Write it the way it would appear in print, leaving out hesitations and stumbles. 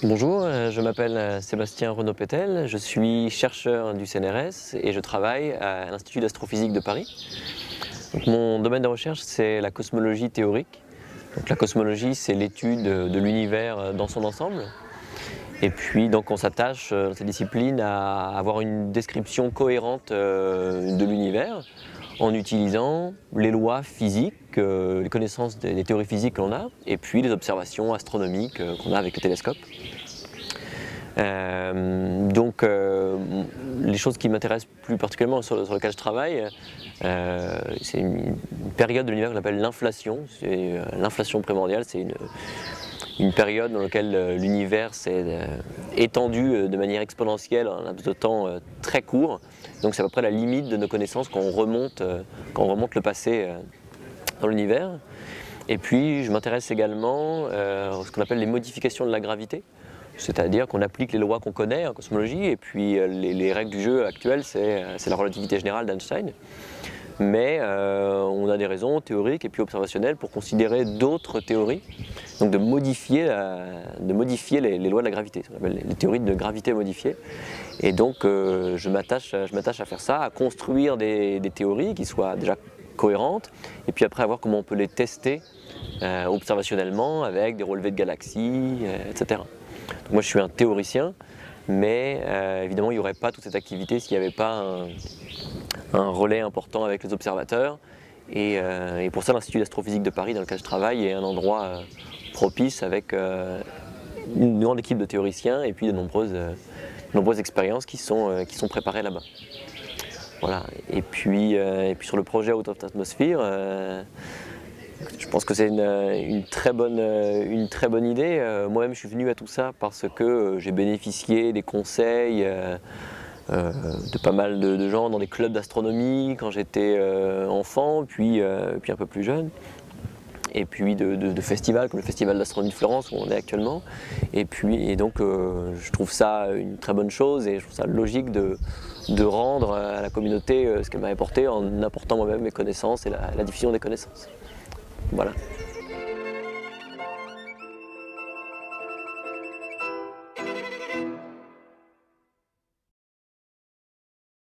Bonjour, je m'appelle Sébastien Renaud-Pétel, je suis chercheur du CNRS et je travaille à l'Institut d'astrophysique de Paris. Donc, mon domaine de recherche, c'est la cosmologie théorique. Donc, la cosmologie, c'est l'étude de l'univers dans son ensemble. Et puis donc on s'attache dans cette discipline à avoir une description cohérente de l'univers en utilisant les lois physiques, les connaissances des théories physiques que l'on a, et puis les observations astronomiques qu'on a avec le télescope. Les choses qui m'intéressent plus particulièrement sur lesquelles je travaille, c'est une période de l'univers qu'on appelle l'inflation. L'inflation primordiale, c'est une période dans laquelle l'univers s'est étendu de manière exponentielle en un laps de temps très court. Donc c'est à peu près la limite de nos connaissances quand on remonte le passé dans l'univers. Et puis je m'intéresse également à ce qu'on appelle les modifications de la gravité. C'est-à-dire qu'on applique les lois qu'on connaît en cosmologie, et puis les règles du jeu actuelles, c'est la relativité générale d'Einstein. Mais on a des raisons théoriques et puis observationnelles pour considérer d'autres théories, donc de modifier les lois de la gravité, ce qu'on appelle les théories de gravité modifiée. Et donc je m'attache à faire ça, à construire des théories qui soient déjà cohérentes, et puis après à voir comment on peut les tester observationnellement avec des relevés de galaxies, etc. Donc moi je suis un théoricien, mais évidemment il n'y aurait pas toute cette activité s'il n'y avait pas un relais important avec les observateurs. Et pour ça l'Institut d'astrophysique de Paris dans lequel je travaille est un endroit propice avec une grande équipe de théoriciens et puis de nombreuses expériences qui sont préparées là-bas. Voilà. Et puis sur le projet Out of Atmosphere, je pense que c'est une très bonne idée. Moi-même je suis venu à tout ça parce que j'ai bénéficié des conseils de pas mal de gens dans des clubs d'astronomie quand j'étais enfant, puis un peu plus jeune. Et puis de festivals comme le Festival d'Astronomie de Florence où on est actuellement. Et donc je trouve ça une très bonne chose et je trouve ça logique de rendre à la communauté ce qu'elle m'avait apporté en apportant moi-même mes connaissances et la diffusion des connaissances. Voilà.